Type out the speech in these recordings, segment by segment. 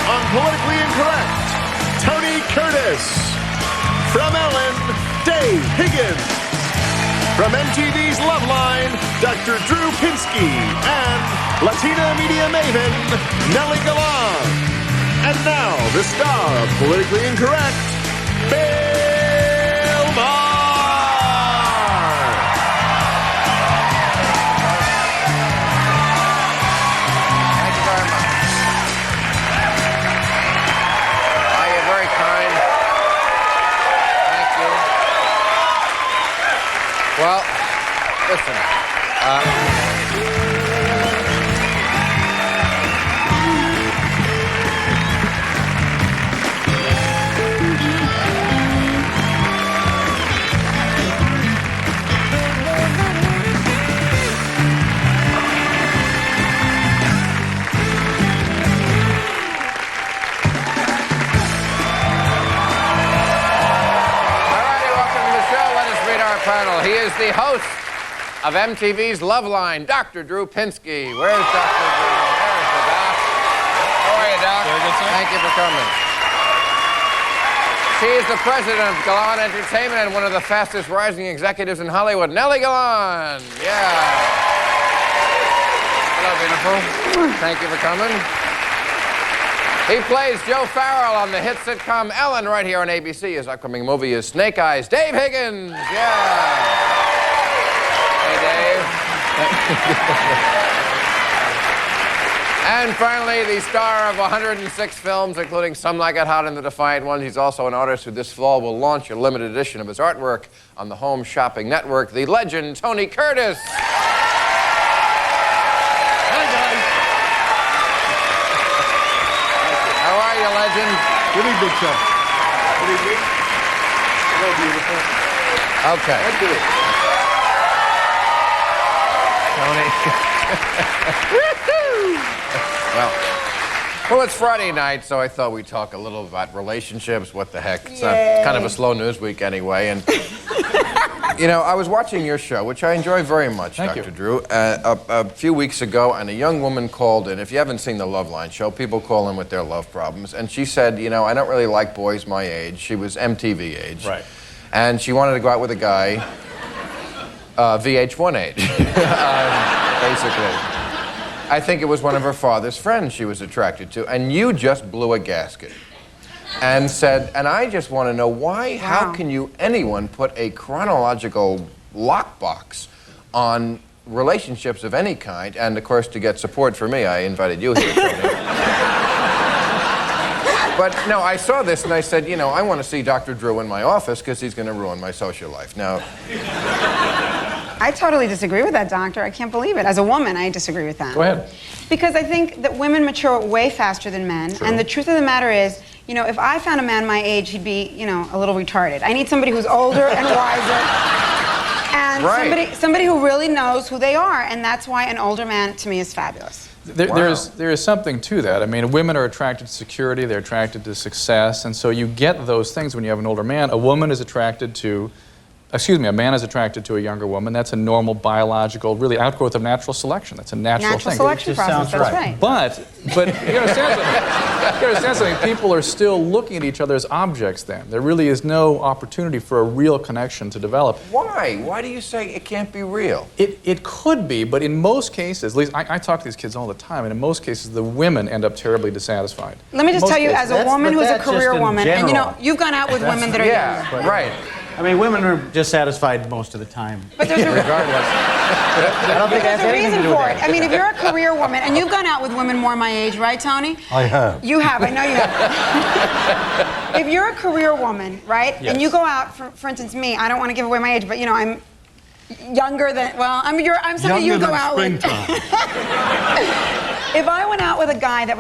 on Politically Incorrect, Tony Curtis. From Ellen, Dave Higgins. From MTV's Loveline, Dr. Drew Pinsky. And Latina media maven, Nellie Galan. And now, the star of Politically Incorrect, Bill Maher. Thank you very much. You're very kind. Thank you. Well, listen. Panel. He is the host of MTV's Loveline, Dr. Drew Pinsky. Where's Dr. Drew? There's the doc. How are you, Doc? Very good, sir. Thank you for coming. She is the president of Galan Entertainment and one of the fastest rising executives in Hollywood, Nellie Galan. Yeah. Hello, beautiful. Thank you for coming. He plays Joe Farrell on the hit sitcom Ellen right here on ABC. His upcoming movie is Snake Eyes. Dave Higgins. Yeah. Hey, Dave. And finally, the star of 106 films, including Some Like It Hot and The Defiant Ones. He's also an artist who this fall will launch a limited edition of his artwork on the Home Shopping Network, the legend Tony Curtis. Legend. Good evening, sir. Good evening. Hello, beautiful. Okay. Thank you. Well, it's Friday night, so I thought we'd talk a little about relationships. What the heck? It's kind of a slow news week anyway. And, you know, I was watching your show, which I enjoy very much, Dr. Drew, a few weeks ago, and a young woman called in. If you haven't seen the Loveline show, people call in with their love problems. And she said, you know, I don't really like boys my age. She was MTV age. Right. And she wanted to go out with a guy VH1 age, basically. I think it was one of her father's friends she was attracted to, and you just blew a gasket and said, and I just want to know why, how can anyone put a chronological lockbox on relationships of any kind? And of course, to get support for me, I invited you here, Tony. But no, I saw this and I said, you know, I want to see Dr. Drew in my office because he's going to ruin my social life. Now, I totally disagree with that, Doctor. I can't believe it. As a woman, I disagree with that. Go ahead. Because I think that women mature way faster than men. True. And the truth of the matter is, you know, if I found a man my age, he'd be, you know, a little retarded. I need somebody who's older and wiser. And somebody who really knows who they are. And that's why an older man, to me, is fabulous. There is something to that. I mean, women are attracted to security, they're attracted to success, and so you get those things when you have an older man. A woman is attracted to, a man is attracted to a younger woman. That's a normal biological, really outgrowth of natural selection. That's a natural thing. Selection process, that's right. But you understand something. You understand something. People are still looking at each other as objects then. There really is no opportunity for a real connection to develop. why? Why do you say it can't be real? It could be, but in most cases, at least I talk to these kids all the time, and in most cases, the women end up terribly dissatisfied. Let me just tell you, as a woman who's a career woman, and you know, general. you've gone out with women that are younger. Right. I mean, women are dissatisfied most of the time. But there's a, Regardless. I don't think there's that's a anything to reason do with for it. that. I mean, if you're a career woman, and you've gone out with women more my age, right, Tony? I have. You have, I know you have. If you're a career woman, right, and you go out, for instance, me, I don't want to give away my age, but you know, I'm younger than, well, I'm somebody you go out with. If I went out with a guy that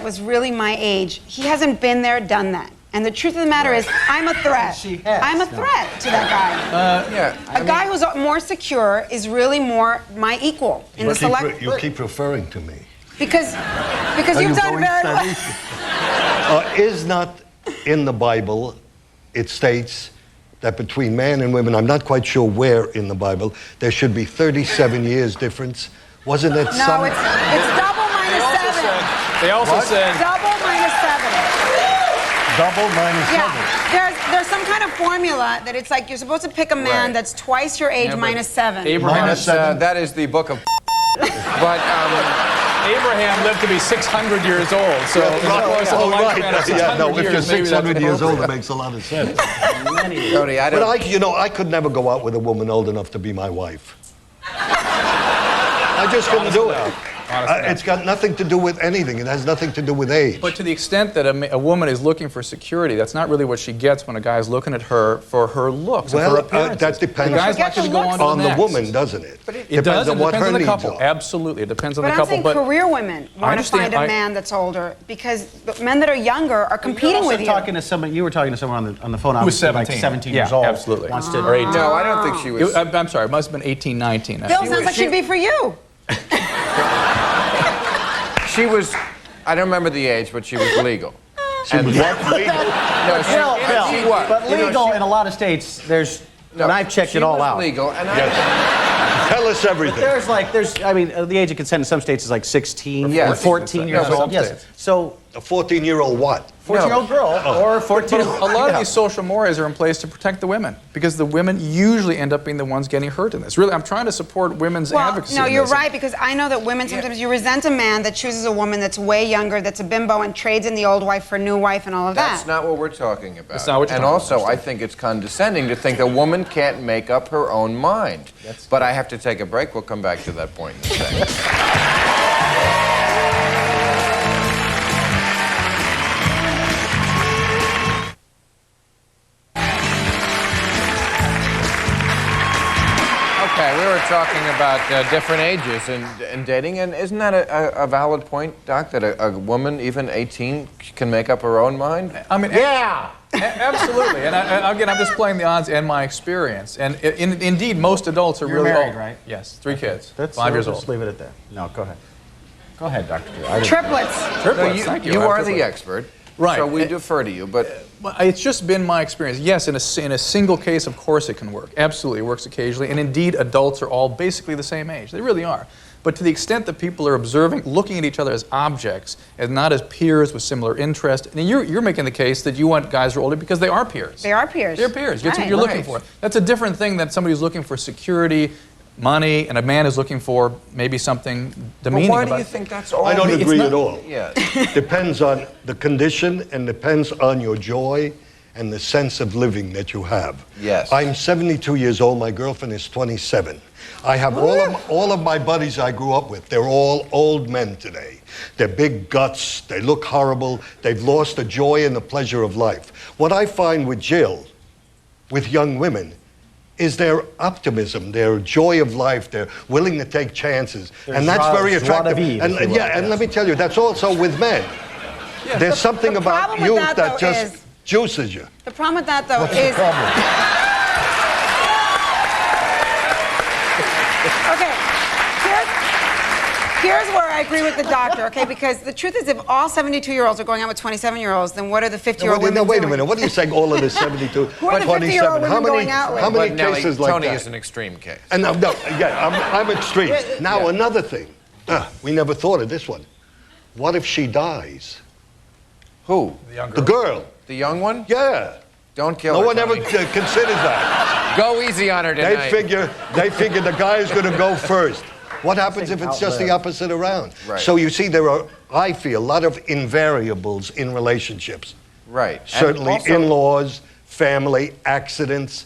was really my age, he hasn't been there, done that. And the truth of the matter is, I'm a threat. I'm a threat to that guy. A guy who's more secure is really more my equal in the select. You keep referring to me. Because you've done very well. Is not in the Bible, it states that between man and women, I'm not quite sure where in the Bible, there should be 37 years difference. Wasn't it No, it's double minus 7. They also said Double minus minus 7. Double minus Yeah, 7. there's some kind of formula that it's like you're supposed to pick a man Right. that's twice your age Yeah, but minus 7. Abraham, Minus 7. That is the book of. But Abraham lived to be 600 years old, so in the course of a Oh, right. lifespan of 600 Yeah, no, if you're years, maybe that's 600 years old, it appropriate. makes a lot of sense. Tony, I But don't. I could never go out with a woman old enough to be my wife. I just couldn't do it. It's got nothing to do with anything. It has nothing to do with age. But to the extent that a woman is looking for security, that's not really what she gets when a guy is looking at her for her looks, and Well, her appearances. that depends The guy's Forget likely to the go looks. on to on the next. woman, doesn't it? It does. on It what depends her on the needs couple. are. Absolutely, it depends on But the I'm couple. saying career women want to understand. find a man that's older because the men that are younger are competing with you. Talking to somebody, you were talking to someone on the phone. Who was obviously, 17. like 17 Yeah, years old. absolutely. Wants to, Or 18. No, I don't think she was. I'm sorry, it must have been 18, 19. Bill She sounds was- like she'd be for you. She was. I don't remember the age, but she was legal. She was what? No, she, Bill, she was. but You know, legal she- in a lot of states, there's, no, and I've checked she it all was out. legal, and Tell us everything. I mean, the age of consent in some states is like 16 Yeah, or 14 years yeah, old. some Yes. states. So, A 14-year-old what? 14-year-old girl or 14 A lot of these social mores are in place to protect the women because the women usually end up being the ones getting hurt in this. Really, I'm trying to support women's Well, advocacy. no, in you're this. right because I know that women sometimes you resent a man that chooses a woman that's way younger, that's a bimbo, and trades in the old wife for a new wife and all of that's that. not what we're talking about. That's not what you're and talking also, I think it's condescending to think a woman can't make up her own mind. But I have to take a break. We'll come back to that point in a second. Okay, we were talking about different ages and dating, and isn't that a valid point, Doc, that a woman, even 18, can make up her own mind? I mean, absolutely. And again, I'm just playing the odds and my experience. And indeed, most adults are You're really married, old. right? Yes, 3 kids, let's 5 years just old. leave it at that. No, go ahead. Go ahead, Dr. Drew. I didn't- Triplets. Triplets, No, thank you. you I have are the triplets. expert, Right. so we defer to you, but... Well, it's just been my experience. Yes, in a single case, of course it can work. Absolutely, it works occasionally. And indeed, adults are all basically the same age. They really are. But to the extent that people are observing, looking at each other as objects, and not as peers with similar interests, and you're making the case that you want guys who are older because they are peers. They are peers. They're peers. That's what Right. you're looking Right. for. That's a different thing than somebody who's looking for security, money, and a man is looking for maybe something demeaning But why about do you think that's all? I don't it's agree not- at all. Yeah. Depends on the condition and depends on your joy and the sense of living that you have. Yes. I'm 72 years old. My girlfriend is 27. I have all of my buddies I grew up with. They're all old men today. They're big guts. They look horrible. They've lost the joy and the pleasure of life. What I find with Jill, with young women, is their optimism, their joy of life, they're willing to take chances. Their and that's joie- very joie de attractive. vivre, And if you will, yeah, and yes. let me tell you, that's also with men. There's something the about problem with youth that, that though, just is- juices you. The problem with that, though, What's the is problem? okay. Here's where I agree with the doctor. Okay, because the truth is, if all 72-year-olds are going out with 27-year-olds, then what are the 50-year-old women Wait a doing? minute. What are you saying? All of the 72, Who are the 50-year-old 27? women going out with? How many But Nellie, cases like Tony that? is an extreme case. And no, yeah, I'm extreme. Now another thing. We never thought of this one. What if she dies? Who? The girl. The young one? Yeah. Don't kill No her, one ever Tony. considers that. Go easy on her tonight. They figure the guy is going to go first. What happens if it's just the opposite around? Right. So you see, there are, I feel, a lot of invariables in relationships. Right. And Certainly also- in-laws, family, accidents.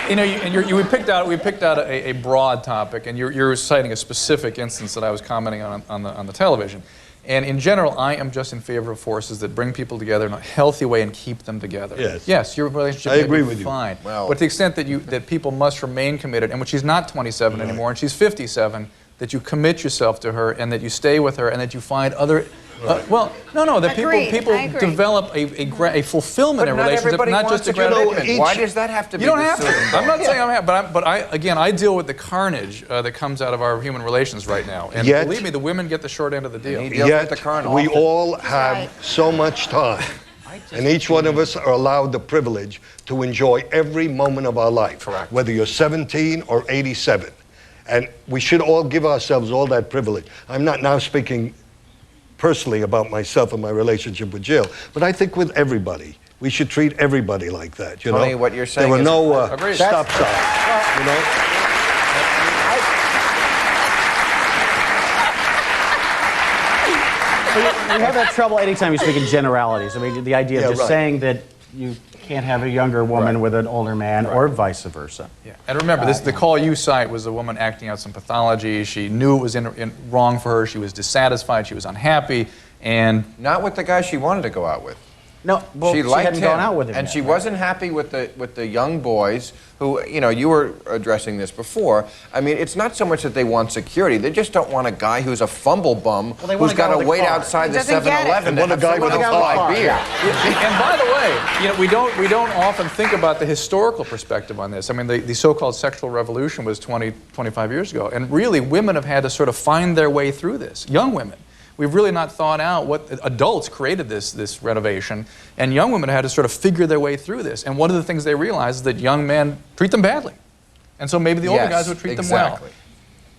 We picked out a broad topic, and you're citing a specific instance that I was commenting on the television. And in general, I am just in favor of forces that bring people together in a healthy way and keep them together. Yes. Yes, your relationship I may agree be with you. fine. Well- But to the extent that people must remain committed, and when she's not 27 anymore and she's 57, that you commit yourself to her and that you stay with her and that you find other. That Agreed. people I agree. develop a fulfillment But in not relationship, everybody not wants just a a commitment. gratification. Why does that have to be You don't the have to. silver I'm not bullet? saying I'm happy, but I deal with the carnage that comes out of our human relations right now. And Yet- believe me, the women get the short end of the deal. And he deals with the Yet carnal. we all have right. so much time. And each one of us are allowed the privilege to enjoy every moment of our life. Correct. Whether you're 17 or 87. And we should all give ourselves all that privilege. I'm not now speaking personally about myself and my relationship with Jill, but I think with everybody. We should treat everybody like that, you know? Tony, what you're saying there were is- no Agreed. stop signs, you know? We have that trouble anytime you speak in generalities. I mean, the idea of Yeah, just right. saying that you can't have a younger woman with an older man, or vice versa. Yeah. And remember, the call you cite was a woman acting out some pathology. She knew it was wrong for her. She was dissatisfied. She was unhappy. And Not with the guy she wanted to go out with. No, well, She she liked hadn't him, gone out with him and yet, she right? wasn't happy with the young boys who, you know, you were addressing this before. I mean, it's not so much that they want security; they just don't want a guy who's a fumble bum they want who's a guy got to with a wait car. outside He the doesn't get it. 7-Eleven They want a guy with a buy car. beer. And by the way, you know, we don't often think about the historical perspective on this. I mean, the so-called sexual revolution was 20, 25 years ago, and really women have had to sort of find their way through this. Young women. We've really not thought out what adults created this renovation, and young women had to sort of figure their way through this. And one of the things they realize is that young men treat them badly. And so maybe the older Yes, guys would treat exactly. them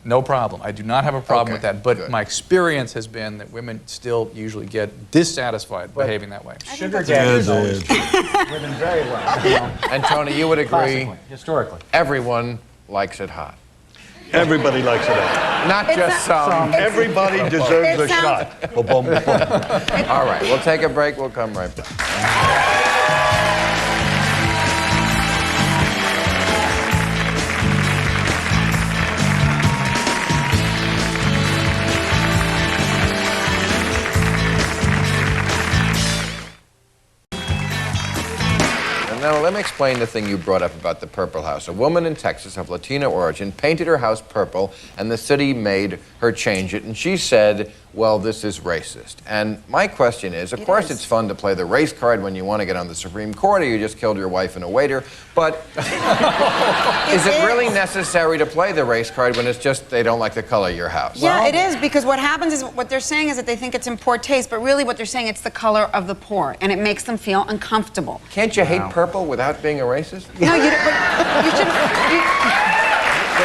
well. No problem. I do not have a problem Okay, with that. But good. my experience has been that women still usually get dissatisfied behaving that way. Sugar daddies always treat women very well. You know, And Tony, you would agree, classically, historically. everyone likes it hot. Everybody likes it out. Not It's just not- some. Everybody deserves a It sounds- shot. Ba-bum, ba-bum. All right, we'll take a break. We'll come right back. And now let me explain the thing you brought up about the Purple House. A woman in Texas of Latino origin painted her house purple, and the city made her change it. And she said, well, this is racist. And my question is, of course it's fun to play the race card when you want to get on the Supreme Court or you just killed your wife and a waiter, but is it really necessary to play the race card when it's just they don't like the color of your house? Yeah, it is, because what happens is what they're saying is that they think it's in poor taste, but really what they're saying, it's the color of the poor, and it makes them feel uncomfortable. Can't you hate purple without being a racist? No, you don't, but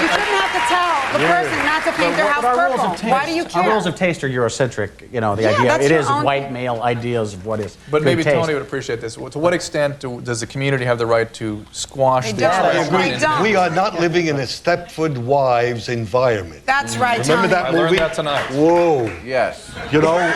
you shouldn't have to tell the person not to paint their house But our rules purple. of taste, Why do you care? Our rules of taste are Eurocentric. You know, the Yeah, idea that's it your is own- white male ideas of what is. But good maybe taste. Tony would appreciate this. To what extent does the community have the right to squash They the don't. expression? They don't. We are not living in a Stepford Wives environment. That's right, Remember Tony. that I movie? learned that tonight. Whoa. Yes. You know,